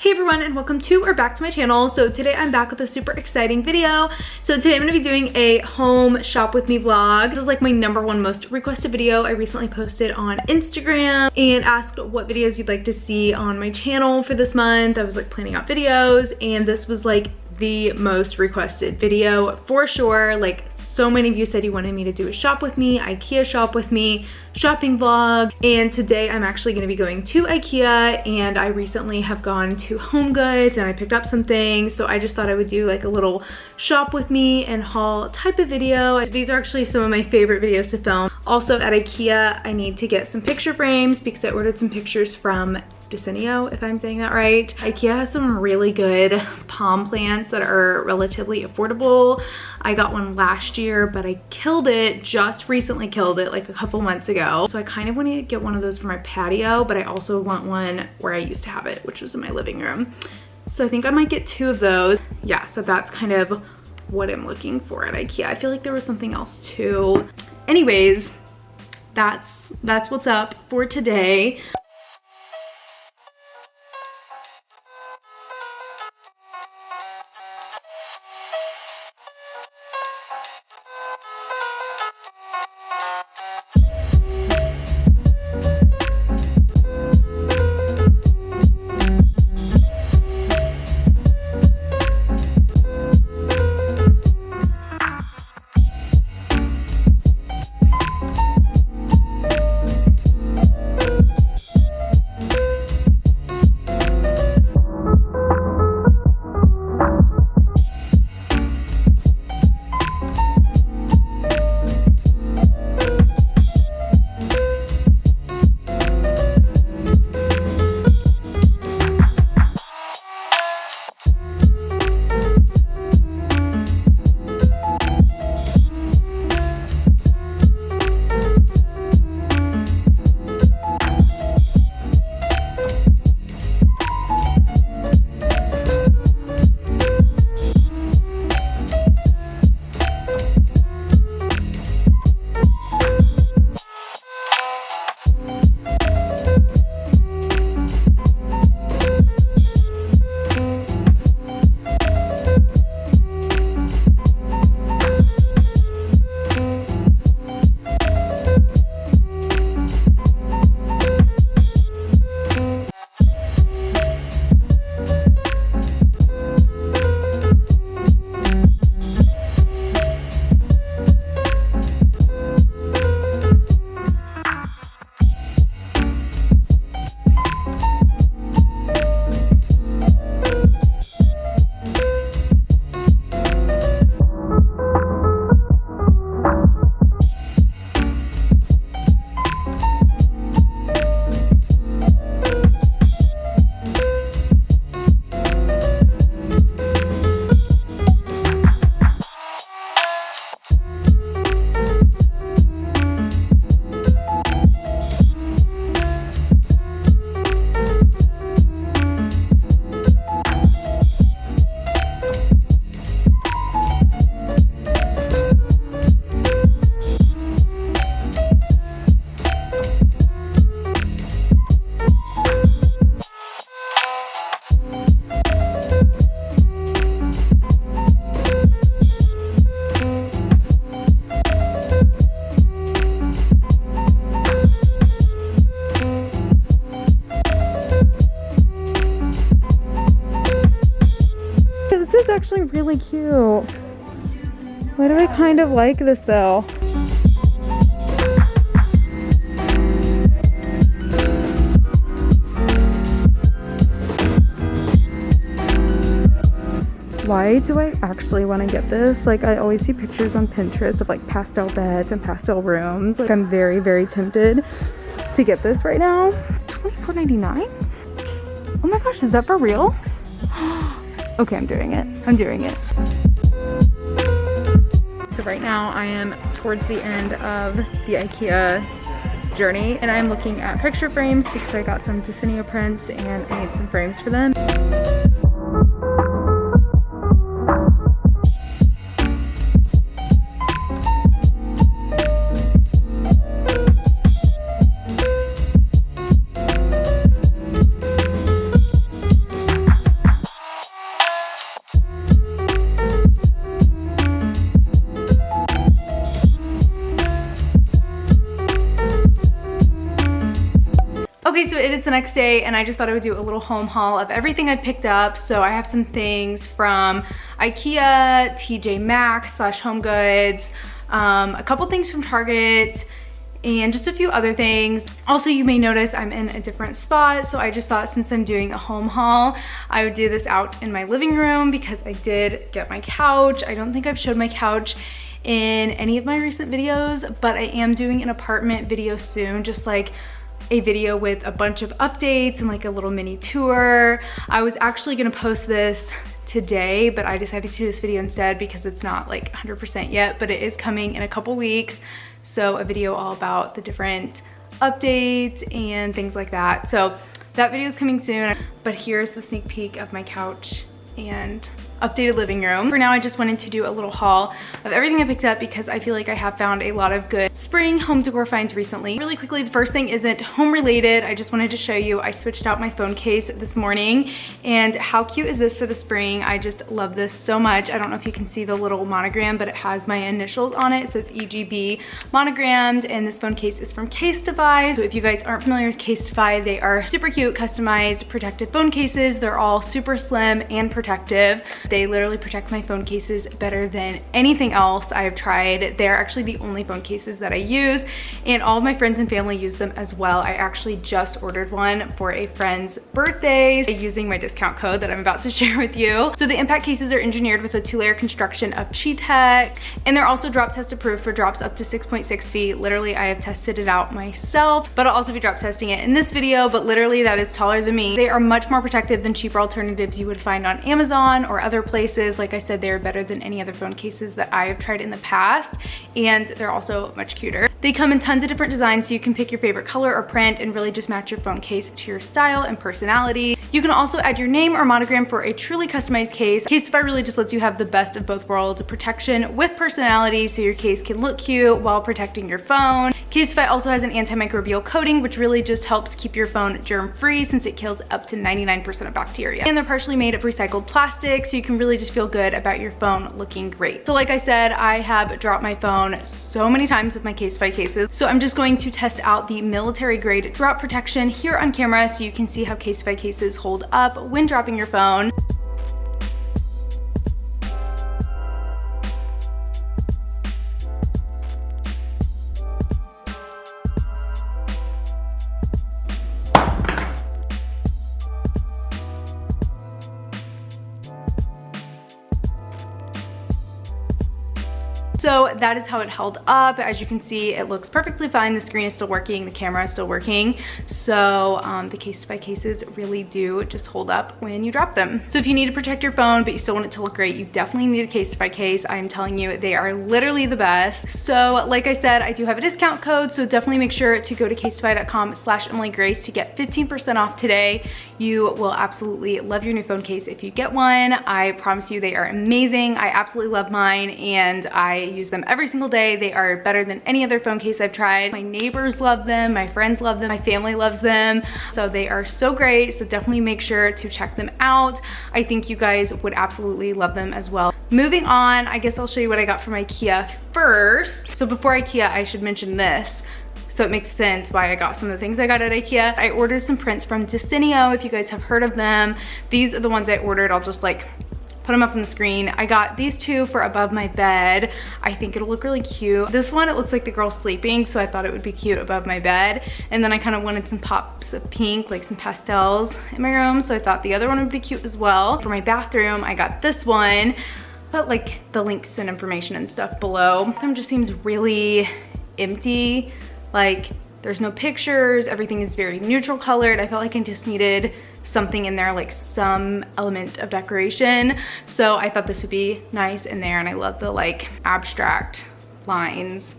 Hey everyone, and welcome to or back to my channel. So today I'm back with a super exciting video. So today I'm going to be doing a home shop with me vlog. This is like my #1 most requested video. I recently posted on Instagram and asked what videos you'd like to see on my channel for this month. I was like planning out videos, and this was like the most requested video for sure. Like, so many of you said you wanted me to do a shop with me, Ikea shop with me, shopping vlog, and today I'm actually going to be going to Ikea, and I recently have gone to Home Goods and I picked up some things, so I just thought I would do like a little shop with me and haul type of video. These are actually some of my favorite videos to film. Also at Ikea, I need to get some picture frames because I ordered some pictures from DECOR, if I'm saying that right. Ikea has some really good palm plants that are relatively affordable. I got one last year, but I killed it, just recently killed it like a couple months ago. So I kind of want to get one of those for my patio, but I also want one where I used to have it, which was in my living room. So I think I might get 2 of those. Yeah, so that's kind of what I'm looking for at Ikea. I feel like there was something else too. Anyways, that's what's up for today. This is actually really cute. Why do I kind of like this though? Why do I actually want to get this? Like, I always see pictures on Pinterest of like pastel beds and pastel rooms. Like, I'm very, very tempted to get this right now. $24.99? Oh my gosh, is that for real? Okay, I'm doing it. I'm doing it. So right now I am towards the end of the Ikea journey, and I'm looking at picture frames because I got some DECOR prints and I need some frames for them. it's the next day and I just thought I would do a little home haul of everything I picked up. So I have some things from Ikea, TJ Maxx / Home Goods, a couple things from Target, and just a few other things. Also, you may notice I'm in a different spot, so I just thought since I'm doing a home haul, I would do this out in my living room because I did get my couch. I don't think I've showed my couch in any of my recent videos, but I am doing an apartment video soon, just like a video with a bunch of updates and like a little mini tour. I was actually gonna post this today, but I decided to do this video instead because it's not like 100% yet, but it is coming in a couple weeks. So a video all about the different updates and things like that. So that video is coming soon, but here's the sneak peek of my couch and updated living room. For now, I just wanted to do a little haul of everything I picked up because I feel like I have found a lot of good spring home decor finds recently. Really quickly, the first thing isn't home related. I just wanted to show you, I switched out my phone case this morning, and how cute is this for the spring? I just love this so much. I don't know if you can see the little monogram, but it has my initials on it. It says EGB monogrammed, and this phone case is from Casetify. So if you guys aren't familiar with Casetify, they are super cute, customized, protected phone cases. They're all super slim and protective. They literally protect my phone cases better than anything else I've tried. They're actually the only phone cases that I use, and all of my friends and family use them as well. I actually just ordered one for a friend's birthday using my discount code that I'm about to share with you. So the impact cases are engineered with a 2-layer construction of Chi-Tech, and they're also drop test approved for drops up to 6.6 feet. Literally, I have tested it out myself, but I'll also be drop testing it in this video, but literally that is taller than me. They are much more protective than cheaper alternatives you would find on Amazon or other places. Like I said, they're better than any other phone cases that I have tried in the past, and they're also much cuter. They come in tons of different designs, so you can pick your favorite color or print and really just match your phone case to your style and personality. You can also add your name or monogram for a truly customized case. Casetify really just lets you have the best of both worlds, protection with personality, so your case can look cute while protecting your phone. Casetify also has an antimicrobial coating, which really just helps keep your phone germ-free since it kills up to 99% of bacteria. And they're partially made of recycled plastic, so you can really just feel good about your phone looking great. So like I said, I have dropped my phone so many times with my Casetify cases, so I'm just going to test out the military grade drop protection here on camera so you can see how Casetify cases hold up when dropping your phone. So that is how it held up. As you can see, it looks perfectly fine. The screen is still working, the camera is still working. So the Casetify cases really do just hold up when you drop them. So if you need to protect your phone, but you still want it to look great, you definitely need a Casetify case. I am telling you, they are literally the best. So like I said, I do have a discount code, so definitely make sure to go to casetify.com/EmilyGrace to get 15% off today. You will absolutely love your new phone case if you get one. I promise you, they are amazing. I absolutely love mine, and I use them every single day. They are better than any other phone case I've tried. My neighbors love them, my friends love them, my family loves them. So they are so great. So definitely make sure to check them out. I think you guys would absolutely love them as well. Moving on, I guess I'll show you what I got from Ikea first. So before Ikea, I should mention this, so it makes sense why I got some of the things I got at Ikea. I ordered some prints from Decenio, if you guys have heard of them. These are the ones I ordered. I'll just like put them up on the screen. I got these two for above my bed. I think it'll look really cute. This one, it looks like the girl's sleeping, so I thought it would be cute above my bed. And then I kind of wanted some pops of pink, like some pastels in my room, so I thought the other one would be cute as well. For my bathroom, I got this one, but like the links and information and stuff below. The bathroom just seems really empty. Like there's no pictures, everything is very neutral colored. I felt like I just needed something in there, like some element of decoration. So I thought this would be nice in there, and I love the like abstract lines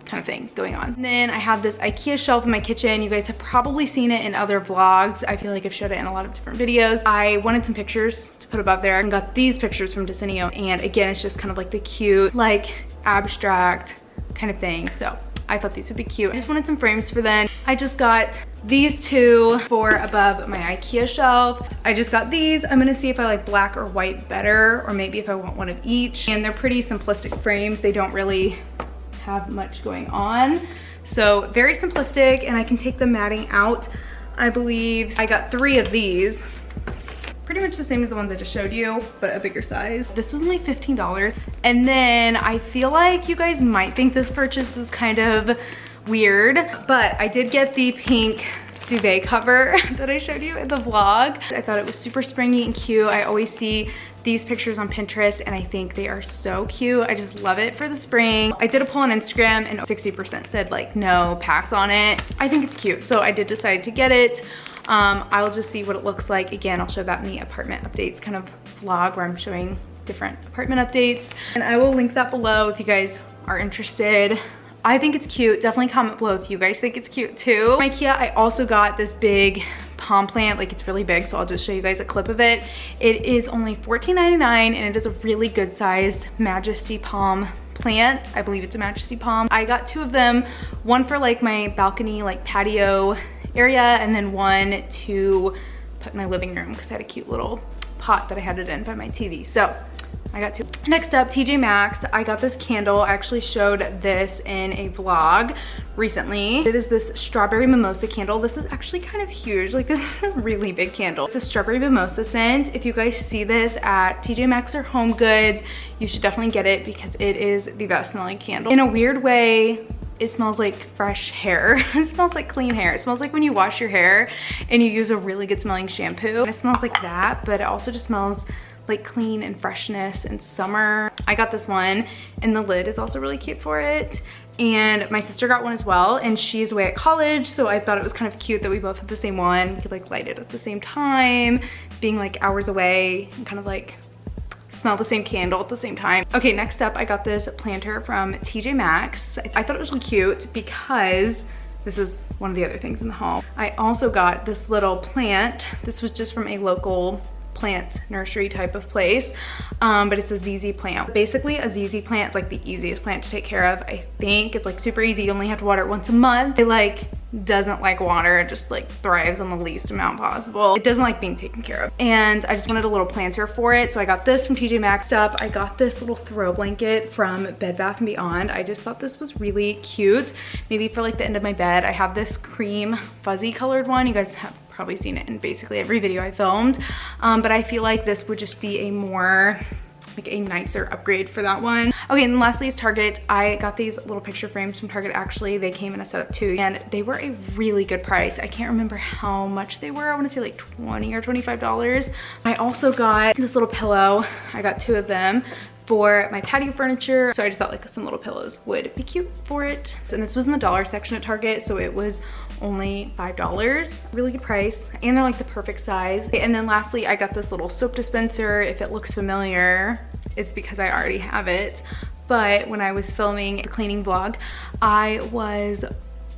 kind of thing going on. And then I have this Ikea shelf in my kitchen. You guys have probably seen it in other vlogs. I feel like I've showed it in a lot of different videos. I wanted some pictures to put above there and got these pictures from Decenio. And again, it's just kind of like the cute, like abstract kind of thing. So I thought these would be cute. I just wanted some frames for them. I just got these two for above my Ikea shelf. I just got these. I'm gonna see if I like black or white better, or maybe if I want one of each. And they're pretty simplistic frames. They don't really have much going on. So very simplistic, and I can take the matting out I believe I got 3 of these. Pretty much the same as the ones I just showed you, but a bigger size. This was only $15. And then I feel like you guys might think this purchase is kind of weird, but I did get the pink duvet cover that I showed you in the vlog. I thought it was super springy and cute. I always see these pictures on Pinterest and I think they are so cute. I just love it for the spring. I did a poll on Instagram and 60% said like no packs on it. I think it's cute, so I did decide to get it. I'll just see what it looks like. Again, I'll show that in the apartment updates kind of vlog where I'm showing different apartment updates. And I will link that below if you guys are interested. I think it's cute. Definitely comment below if you guys think it's cute too. From Ikea, I also got this big palm plant. Like, it's really big, so I'll just show you guys a clip of it. It is only $14.99 and it is a really good sized Majesty palm plant. I believe it's a Majesty palm. I got 2 of them, one for like my balcony, like patio area, and then one to put in my living room because I had a cute little pot that I had it in by my TV. So I got 2. Next up, TJ Maxx. I got this candle. I actually showed this in a vlog recently. It is this strawberry mimosa candle. This is actually kind of huge. Like, this is a really big candle. It's a strawberry mimosa scent. If you guys see this at TJ Maxx or Home Goods, you should definitely get it because it is the best smelling candle. In a weird way, it smells like fresh hair. It smells like clean hair. It smells like when you wash your hair and you use a really good smelling shampoo. It smells like that, but it also just smells like clean and freshness and summer. I got this one and the lid is also really cute for it. And my sister got one as well and she's away at college, so I thought it was kind of cute that we both had the same one. We could like light it at the same time, being like hours away and kind of like smell the same candle at the same time. Okay, next up, I got this planter from TJ Maxx. I thought it was really cute because this is one of the other things in the haul. I also got this little plant. This was just from a local plant nursery type of place, but it's a ZZ plant. Basically, a ZZ plant is like the easiest plant to take care of. I think it's like super easy. You only have to water it once a month. It like doesn't like water. It just like thrives on the least amount possible. It doesn't like being taken care of. And I just wanted a little planter for it, so I got this from TJ Maxx. I got this little throw blanket from Bed Bath & Beyond. I just thought this was really cute. Maybe for like the end of my bed. I have this cream fuzzy colored one. You guys have probably seen it in basically every video I filmed, but I feel like this would just be a more like a nicer upgrade for that one. Okay, and lastly is Target. I got these little picture frames from Target. Actually, they came in a set of 2 and they were a really good price. I can't remember how much they were. I want to say like $20 or $25. I also got this little pillow. I got 2 of them for my patio furniture, so I just thought like some little pillows would be cute for it. And this was in the dollar section at Target, so it was only $5. Really good price, and they're like the perfect size. And then lastly, I got this little soap dispenser. If it looks familiar, it's because I already have it. But when I was filming the cleaning vlog, I was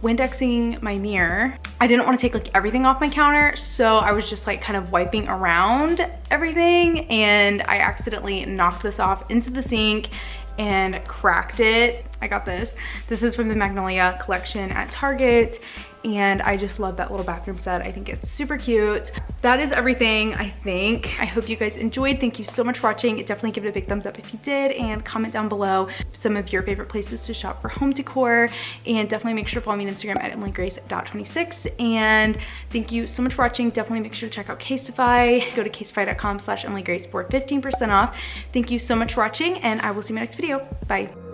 Windexing my mirror. I didn't want to take like everything off my counter, so I was just like kind of wiping around everything, and I accidentally knocked this off into the sink and cracked it. I got this. This is from the Magnolia collection at Target, and I just love that little bathroom set. I think it's super cute. That is everything, I think. I hope you guys enjoyed. Thank you so much for watching. Definitely give it a big thumbs up if you did, and comment down below some of your favorite places to shop for home decor, and definitely make sure to follow me on Instagram at emilygrace.26. And thank you so much for watching. Definitely make sure to check out Casetify. Go to casetify.com/emilygrace for 15% off. Thank you so much for watching, and I will see you in my next video. Bye.